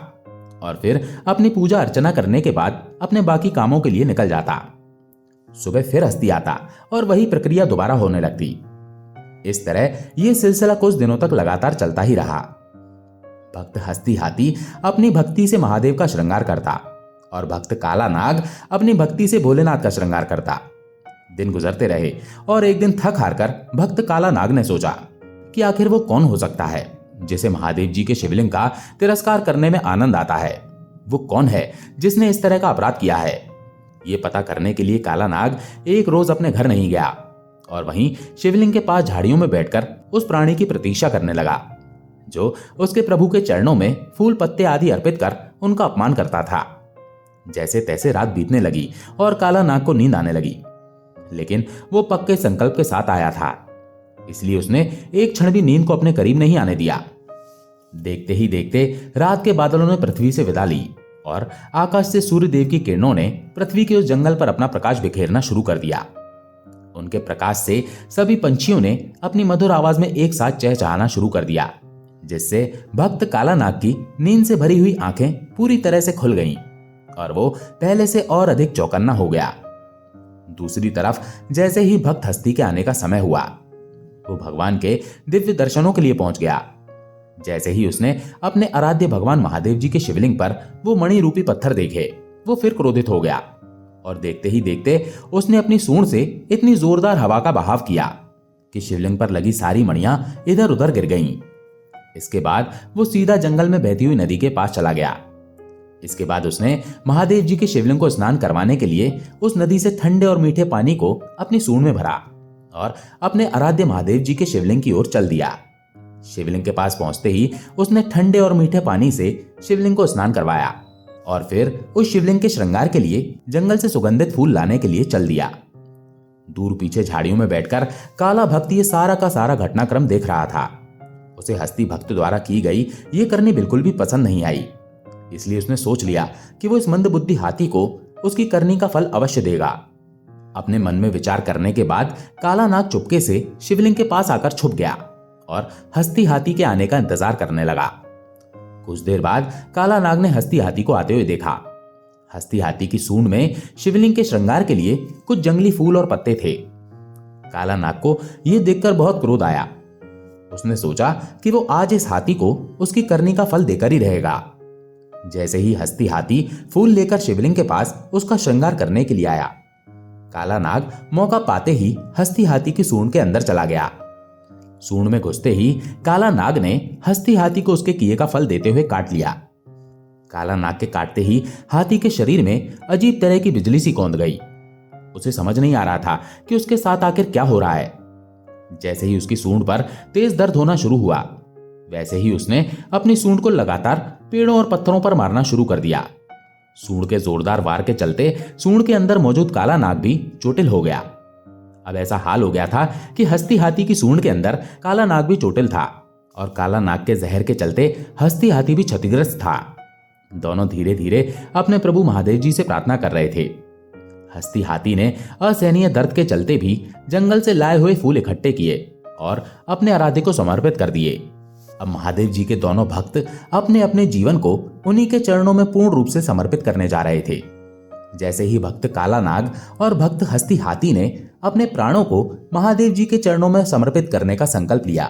और फिर अपनी पूजा अर्चना करने के बाद अपने बाकी कामों के लिए निकल जाता। सुबह फिर हस्ती आता और वही प्रक्रिया दोबारा होने लगती। इस तरह यह सिलसिला कुछ दिनों तक लगातार चलता ही रहा। भक्त हस्ती हाथी अपनी भक्ति से महादेव का श्रृंगार करता और भक्त काला नाग अपनी भक्ति से भोलेनाथ का श्रृंगार करता। दिन गुजरते रहे और एक दिन थक हारकर भक्त काला नाग ने सोचा कि आखिर वो कौन हो सकता है जिसे महादेव जी के शिवलिंग का तिरस्कार करने में आनंद आता है, वो कौन है जिसने इस तरह का अपराध किया है? ये पता करने के लिए काला नाग एक रोज अपने घर नहीं गया और वहीं शिवलिंग के पास झाड़ियों में बैठकर उस प्राणी की प्रतीक्षा करने लगा जो उसके प्रभु के चरणों में फूल पत्ते आदि अर्पित कर उनका अपमान करता था। जैसे तैसे रात बीतने लगी और काला नाग को नींद आने लगी, लेकिन वो पक्के संकल्प के साथ आया था, इसलिए उसने एक क्षण भी नींद को अपने करीब नहीं आने दिया। देखते ही देखते रात के बादलों ने पृथ्वी से विदा ली और आकाश से सूर्य देव की किरणों ने पृथ्वी के उस जंगल पर अपना प्रकाश बिखेरना शुरू कर दिया। उनके प्रकाश से सभी पंछियों ने अपनी मधुर आवाज में एक साथ चहचहाना शुरू कर दिया, जिससे भक्त काला नाग की नींद से भरी हुई आंखें पूरी तरह से खुल गईं और वो पहले से और अधिक चौकन्ना हो गया। दूसरी तरफ जैसे ही भक्त हस्ती के आने का समय हुआ, वो भगवान के दिव्य दर्शनों के लिए पहुंच गया। जैसे ही उसने अपने आराध्य भगवान महादेव जी के शिवलिंग पर वो मणि रूपी पत्थर देखे, वो फिर क्रोधित हो गया और देखते ही देखते उसने अपनी सूंड से इतनी जोरदार हवा का बहाव किया कि शिवलिंग पर लगी सारी मणियां इधर उधर गिर गईं। इसके बाद वो सीधा जंगल में बहती हुई नदी के पास चला गया। इसके बाद उसने महादेव जी के शिवलिंग को स्नान करवाने के लिए उस नदी से ठंडे और मीठे पानी को अपनी सूंड में भरा और अपने आराध्य महादेव जी के शिवलिंग की ओर चल दिया। शिवलिंग के पास पहुंचते ही उसने ठंडे और मीठे पानी से शिवलिंग को स्नान करवाया और फिर उस शिवलिंग के श्रृंगार के लिए जंगल से सुगंधित फूल लाने के लिए चल दिया। दूर पीछे झाड़ियों में बैठकर काला भक्त ये सारा का सारा घटनाक्रम देख रहा था। उसे हस्ती भक्त द्वारा की गई ये करनी बिल्कुल भी पसंद नहीं आई, इसलिए उसने सोच लिया कि वो इस मंदबुद्धि हाथी को उसकी करनी का फल अवश्य देगा। अपने मन में विचार करने के बाद काला नाग चुपके से शिवलिंग के पास आकर छुप गया और हस्ती हाथी के आने का इंतजार करने लगा। कुछ देर बाद काला नाग ने हस्ती हाथी को आते हुए देखा। हस्ती हाथी की सूंड में शिवलिंग के श्रृंगार के लिए कुछ जंगली फूल और पत्ते थे। काला नाग को यह देखकर बहुत क्रोध आया। उसने सोचा कि वो आज इस हाथी को उसकी करनी का फल देकर ही रहेगा। जैसे ही हस्ती हाथी फूल लेकर शिवलिंग के पास उसका श्रृंगार करने के लिए आया, काला नाग मौका पाते ही हस्ती हाथी की सूंड के अंदर चला गया। सूंड में घुसते ही काला नाग ने हस्ती हाथी को उसके किए का फल देते हुए काट लिया। काला नाग के काटते ही हाथी के शरीर में अजीब तरह की बिजली सी कौंध गई। उसे समझ नहीं आ रहा था कि उसके साथ आखिर क्या हो रहा है। जैसे ही उसकी सूंड पर तेज दर्द होना शुरू हुआ, वैसे ही उसने अपनी सूंड को लगातार पेड़ों और पत्थरों पर मारना शुरू कर दिया। सूंड के जोरदार वार के चलते सूंड के अंदर मौजूद काला नाग भी चोटिल हो गया। अब ऐसा हाल हो गया था कि हस्ती हाथी की सूंड के अंदर काला नाग भी चोटिल था और काला नाग के जहर के चलते हस्ती हाथी भी क्षतिग्रस्त था। दोनों धीरे धीरे अपने प्रभु महादेव जी से प्रार्थना कर रहे थे। हस्ती हाथी ने असहनीय दर्द के चलते भी जंगल से लाए हुए फूल इकट्ठे किए और अपने आराध्य को समर्पित कर दिए। अब महादेव जी के दोनों भक्त अपने अपने जीवन को उन्हीं के चरणों में पूर्ण रूप से समर्पित करने जा रहे थे। जैसे ही भक्त काला नाग और भक्त हस्ती हाथी ने अपने प्राणों को महादेव जी के चरणों में समर्पित करने का संकल्प लिया,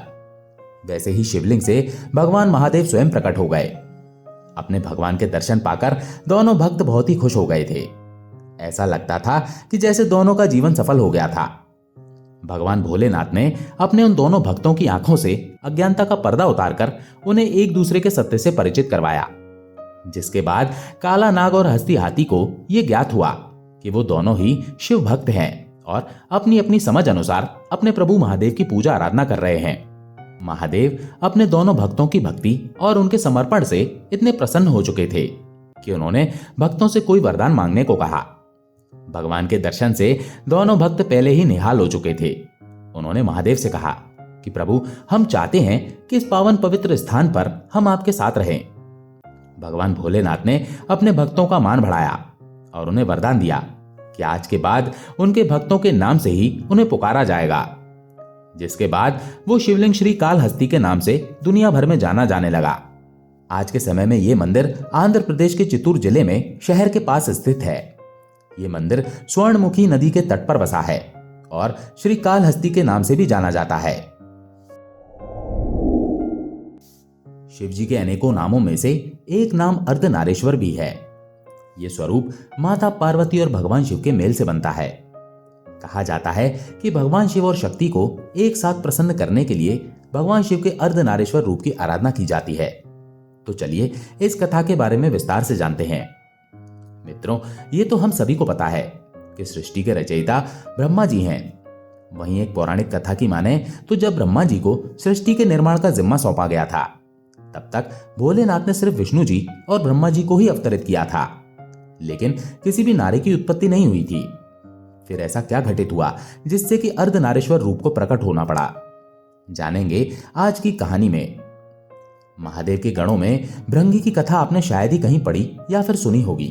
वैसे ही शिवलिंग से भगवान महादेव स्वयं प्रकट हो गए। अपने भगवान के दर्शन पाकर दोनों भक्त बहुत ही खुश हो गए थे। ऐसा लगता था कि जैसे दोनों का जीवन सफल हो गया था। भगवान भोलेनाथ ने अपने उन दोनों भक्तों की आंखों से अज्ञानता का पर्दा उतारकर उन्हें एक दूसरे के सत्य से परिचित करवाया, जिसके बाद काला नाग और हस्ती हाथी को यह ज्ञात हुआ कि वो दोनों ही शिव भक्त हैं और अपनी अपनी समझ अनुसार अपने प्रभु महादेव की पूजा आराधना कर रहे हैं। महादेव अपने दोनों भक्तों की भक्ति और उनके समर्पण से इतने प्रसन्न हो चुके थे कि उन्होंने भक्तों से कोई वरदान मांगने को कहा। भगवान के दर्शन से दोनों भक्त पहले ही निहाल हो चुके थे। उन्होंने महादेव से कहा कि प्रभु, हम चाहते हैं कि इस पावन पवित्र स्थान पर हम आपके साथ रहें। भगवान भोलेनाथ ने अपने भक्तों का मान बढ़ाया और उन्हें वरदान दिया कि आज के बाद उनके भक्तों के नाम से ही उन्हें पुकारा जाएगा, जिसके बाद वो शिवलिंग श्री कालहस्ती के नाम से दुनिया भर में जाना जाने लगा। आज के समय में ये मंदिर आंध्र प्रदेश के चित्तूर जिले में शहर के पास स्थित है। ये मंदिर स्वर्णमुखी नदी के तट पर बसा है और श्री कालहस्ती के नाम से भी जाना जाता है। शिवजी के अनेकों नामों में से एक नाम अर्धनारेश्वर भी है। यह स्वरूप माता पार्वती और भगवान शिव के मेल से बनता है। कहा जाता है कि भगवान शिव और शक्ति को एक साथ प्रसन्न करने के लिए भगवान शिव के अर्धनारीश्वर रूप की आराधना की जाती है। तो चलिए इस कथा के बारे में विस्तार से जानते हैं। मित्रों, ये तो हम सभी को पता है कि सृष्टि के रचयिता ब्रह्मा जी हैं। वहीं एक पौराणिक कथा की माने तो जब ब्रह्मा जी को सृष्टि के निर्माण का जिम्मा सौंपा गया था, तब तक भोलेनाथ ने सिर्फ विष्णु जी और ब्रह्मा जी को ही अवतरित किया था, लेकिन किसी भी नारी की उत्पत्ति नहीं हुई थी। फिर ऐसा क्या घटित हुआ जिससे कि अर्धनारीश्वर रूप को प्रकट होना पड़ा, जानेंगे आज की कहानी में। महादेव के गणों में भृंगी की कथा आपने शायद ही कहीं पढ़ी या फिर सुनी होगी,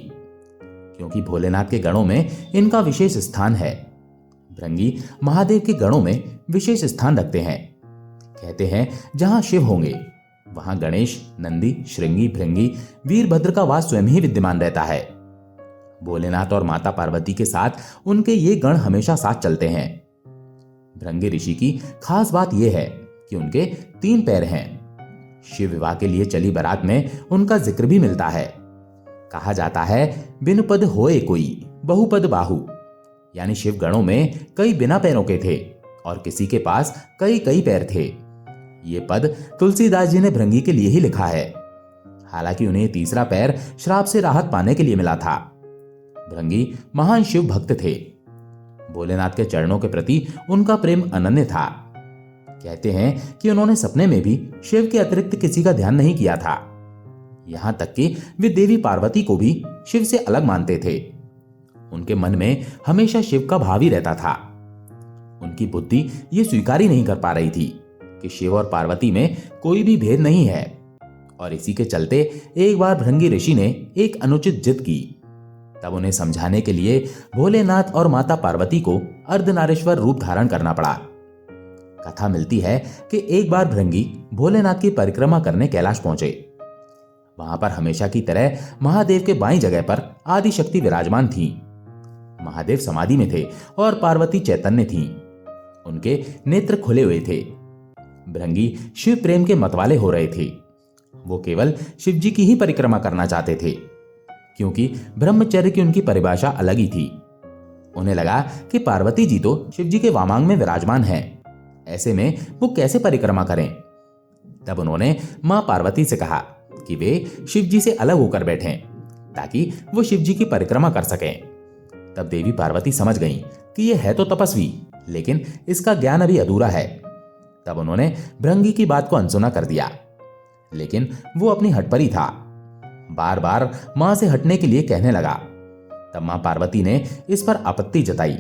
क्योंकि भोलेनाथ के गणों में इनका विशेष स्थान है। भृंगी महादेव के गणों में विशेष स्थान रखते हैं। कहते हैं जहां शिव होंगे वहां गणेश, नंदी, श्रृंगी, भृंगी, वीरभद्र का वास स्वयं ही विद्यमान रहता है। भोलेनाथ और माता पार्वती के साथ उनके ये गण हमेशा साथ चलते हैं। भृंगी ऋषि की खास बात यह है कि उनके 3 पैर हैं। शिव विवाह के लिए चली बारात में उनका जिक्र भी मिलता है। कहा जाता है बिन पद होए कोई बहुपद बाहु, यानी शिव गणों में कई बिना पैरों के थे और किसी के पास कई कई पैर थे। ये पद तुलसीदास जी ने भृंगी के लिए ही लिखा है। हालांकि उन्हें तीसरा पैर श्राप से राहत पाने के लिए मिला था। भृंगी महान शिव भक्त थे। भोलेनाथ के चरणों के प्रति उनका प्रेम अनन्य था। कहते हैं कि उन्होंने सपने में भी शिव के अतिरिक्त किसी का ध्यान नहीं किया था। यहां तक कि वे देवी पार्वती को भी शिव से अलग मानते थे। उनके मन में हमेशा शिव का भाव ही रहता था। उनकी बुद्धि ये स्वीकार ही नहीं कर पा रही थी कि शिव और पार्वती में कोई भी भेद नहीं है। और इसी के चलते एक बार भृंगी ऋषि ने एक अनुचित जिद की। तब उन्हें समझाने के लिए भोलेनाथ और माता पार्वती को अर्धनारीश्वर रूप धारण करना पड़ा। कथा मिलती है कि एक बार भृंगी भोलेनाथ की परिक्रमा करने कैलाश पहुंचे। वहां पर हमेशा की तरह महादेव के बाईं जगह पर आदि शक्ति विराजमान थी। महादेव समाधि में थे और पार्वती चैतन्य थी। उनके नेत्र खुले हुए थे। भृंगी शिव प्रेम के मतवाले हो रहे थे। वो केवल शिव जी की ही परिक्रमा करना चाहते थे, क्योंकि ब्रह्मचर्य की उनकी परिभाषा अलग ही थी। उन्हें लगा कि पार्वती जी तो शिव जी के वामांग में विराजमान हैं, ऐसे में वो कैसे परिक्रमा करें। तब उन्होंने मां पार्वती से कहा कि वे शिव जी से अलग होकर बैठें ताकि वो शिव जी की परिक्रमा कर सकें। तब देवी पार्वती समझ गईं कि ये है तो तपस्वी, लेकिन इसका ज्ञान अभी अधूरा है। तब उन्होंने भृंगी की बात को अनसुना कर दिया, लेकिन वो अपनी हटपरी था। बार बार मां से हटने के लिए कहने लगा। तब मां पार्वती ने इस पर आपत्ति जताई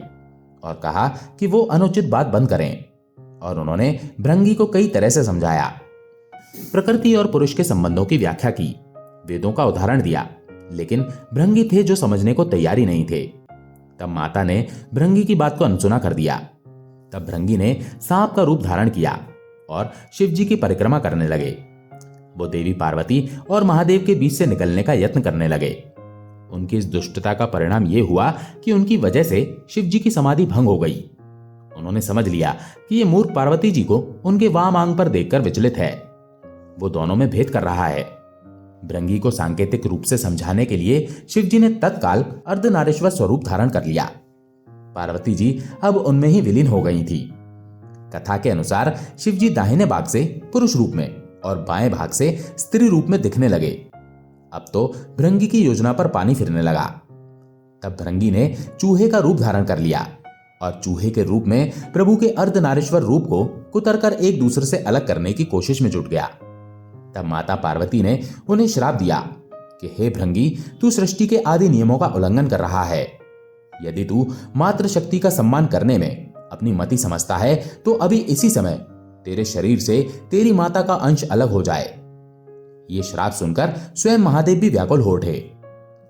और कहा कि वो अनुचित बात बंद करें। और उन्होंने भृंगी को कई तरह से समझाया, प्रकृति और पुरुष के संबंधों की व्याख्या की, वेदों का उदाहरण दिया, लेकिन भृंगी थे जो समझने को तैयारी नहीं थे। तब माता ने भृंगी की बात को अनसुना कर दिया। तब भृंगी ने सांप का रूप धारण किया और शिव जी की परिक्रमा करने लगे। वो देवी पार्वती और महादेव के बीच से निकलने का यत्न करने लगे। उनकी इस दुष्टता का परिणाम यह हुआ कि उनकी वजह से शिव जी की समाधि भंग हो गई। उन्होंने समझ लिया कि ये मूर्ख पार्वती जी को उनके वाम आंग पर देखकर विचलित है। वो दोनों में भेद कर रहा है। भृंगी को सांकेतिक रूप से समझाने के लिए शिव जी ने तत्काल अर्धनारीश्वर स्वरूप धारण कर लिया। पार्वती जी अब उनमें ही विलीन हो गई थी। कथा के अनुसार शिव जी दाहिने भाग से पुरुष रूप में और बाएं भाग से स्त्री रूप में दिखने लगे। अब तो भृंगी की योजना पर पानी फिरने लगा। तब भृंगी ने चूहे का रूप धारण कर लिया और चूहे के रूप में प्रभु के अर्धनारीश्वर रूप को कुतरकर एक दूसरे से अलग करने की कोशिश में जुट गया। तब माता पार्वती ने उन्हें श्राप दिया कि हे भृंगी, तू सृष्टि के आदि नियमों का उल्लंघन कर रहा है। यदि तू मातृ शक्ति का सम्मान करने में अपनी मति समझता है तो अभी इसी समय तेरे शरीर से तेरी माता का अंश अलग हो जाए। ये श्राप सुनकर स्वयं महादेव भी व्याकुल हो उठे।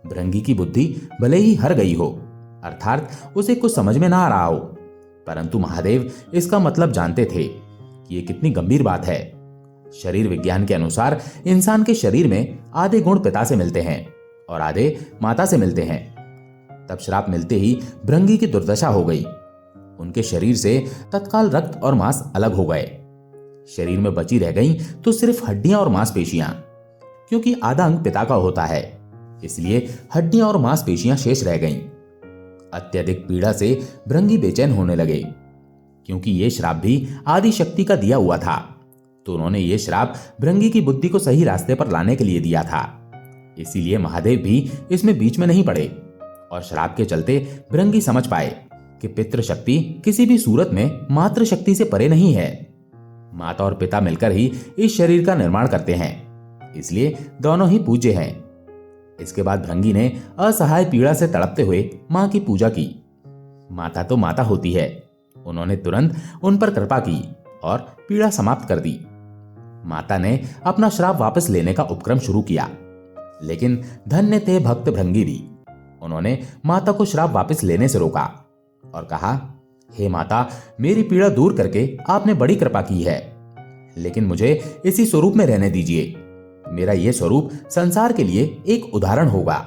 भृंगी की बुद्धि भले ही हर गई हो, अर्थात उसे कुछ समझ में ना आ रहा हो, परंतु महादेव इसका मतलब जानते थे कि ये कितनी गंभीर बात है। शरीर विज्ञान के अनुसार इंसान के शरीर में आधे गुण पिता से मिलते हैं और आधे माता से मिलते हैं। तब श्राप मिलते ही भृंगी की दुर्दशा हो गई। उनके शरीर से तत्काल रक्त और मांस अलग हो गए। शरीर में बची रह गई तो सिर्फ हड्डियां और मांसपेशियां, क्योंकि आधा अंग पिता का होता है, इसलिए हड्डियां और मांसपेशियां शेष रह गईं। अत्यधिक पीड़ा से भृंगी बेचैन होने लगे, क्योंकि यह श्राप भी आदि शक्ति का दिया हुआ था तो उन्होंने ये श्राप भृंगी की बुद्धि को सही रास्ते पर लाने के लिए दिया था। इसीलिए महादेव भी इसमें बीच में नहीं पड़े और श्राप के चलते भृंगी समझ पाए कि पितृ शक्ति किसी भी सूरत में मातृ शक्ति से परे नहीं है। माता और पिता मिलकर ही इस शरीर का निर्माण करते हैं, इसलिए दोनों ही पूज्य हैं। इसके बाद भृंगी ने असहाय पीड़ा से तड़पते हुए मां की पूजा की। माता तो माता होती है, उन्होंने तुरंत उन पर कृपा की और पीड़ा समाप्त कर दी। माता ने अपना श्राप वापस लेने का उपक्रम शुरू किया, लेकिन धन्य थे भक्त भृंगी भी। उन्होंने माता को श्राप वापस लेने से रोका और कहा, हे माता, मेरी पीड़ा दूर करके आपने बड़ी कृपा की है, लेकिन मुझे इसी स्वरूप में रहने दीजिए। मेरा यह स्वरूप संसार के लिए एक उदाहरण होगा।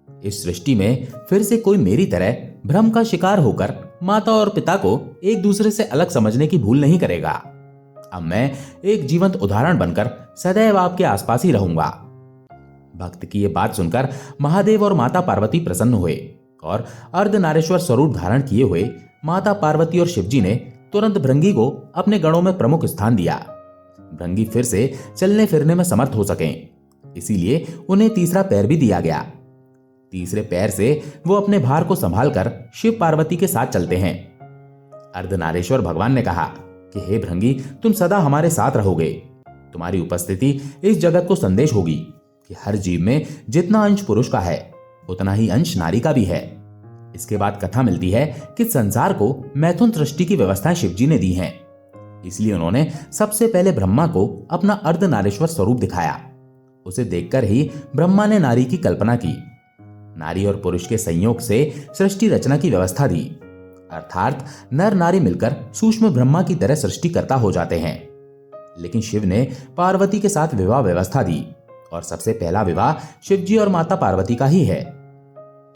इस सृष्टि में फिर से कोई मेरी तरह भ्रम का शिकार होकर माता और पिता को एक दूसरे से अलग समझने की भूल नहीं करेगा। अब मैं एक जीवंत उदाहरण बनकर सदैव आपके आसपास ही रहूंगा। भक्त की यह बात सुनकर महादेव और माता पार्वती प्रसन्न हुए और अर्धनारीश्वर स्वरूप धारण किए हुए माता पार्वती और शिवजी ने तुरंत भृंगी को अपने गणों में प्रमुख स्थान दिया। भृंगी फिर से चलने फिरने में समर्थ हो सकें, इसीलिए उन्हें तीसरा पैर भी दिया गया। तीसरे पैर से वो अपने भार को संभालकर शिव पार्वती के साथ चलते हैं। अर्धनारीश्वर भगवान ने कहा कि हे भृंगी, तुम सदा हमारे साथ रहोगे। तुम्हारी उपस्थिति इस जगत को संदेश होगी कि हर जीव में जितना अंश पुरुष का है उतना ही अंश नारी का भी है। इसके बाद कथा मिलती है कि संसार को मैथुन सृष्टि की व्यवस्था शिवजी ने दी है, इसलिए उन्होंने सबसे पहले ब्रह्मा को अपना अर्धनारीश्वर स्वरूप दिखाया। उसे देखकर ही ब्रह्मा ने नारी की कल्पना की। नारी और पुरुष के संयोग से सृष्टि रचना की व्यवस्था दी, अर्थात नर नारी मिलकर सूक्ष्म ब्रह्मा की तरह सृष्टिकर्ता हो जाते हैं। लेकिन शिव ने पार्वती के साथ विवाह व्यवस्था दी और सबसे पहला विवाह शिवजी और माता पार्वती का ही है।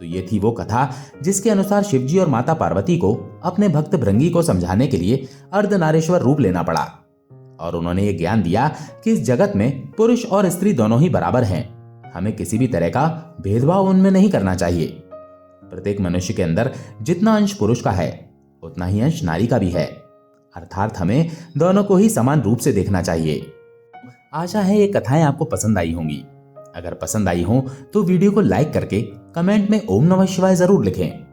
तो ये थी वो कथा जिसके अनुसार शिवजी और माता पार्वती को अपने भक्त भृंगी को समझाने के लिए अर्धनारीश्वर रूप लेना पड़ा और उन्होंने ये ज्ञान दिया कि इस जगत में पुरुष और स्त्री दोनों ही बराबर हैं। हमें किसी भी तरह का भेदभाव उनमें नहीं करना चाहिए। प्रत्येक मनुष्य के अंदर जितना अंश पुरुष का है उतना ही अंश नारी का भी है, अर्थात हमें दोनों को ही समान रूप से देखना चाहिए। आशा है ये कथाएं आपको पसंद आई होंगी। अगर पसंद आई हो तो वीडियो को लाइक करके कमेंट में ओम नमः शिवाय जरूर लिखें।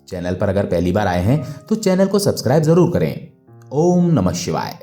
चैनल पर अगर पहली बार आए हैं तो चैनल को सब्सक्राइब जरूर करें। ओम नमः शिवाय।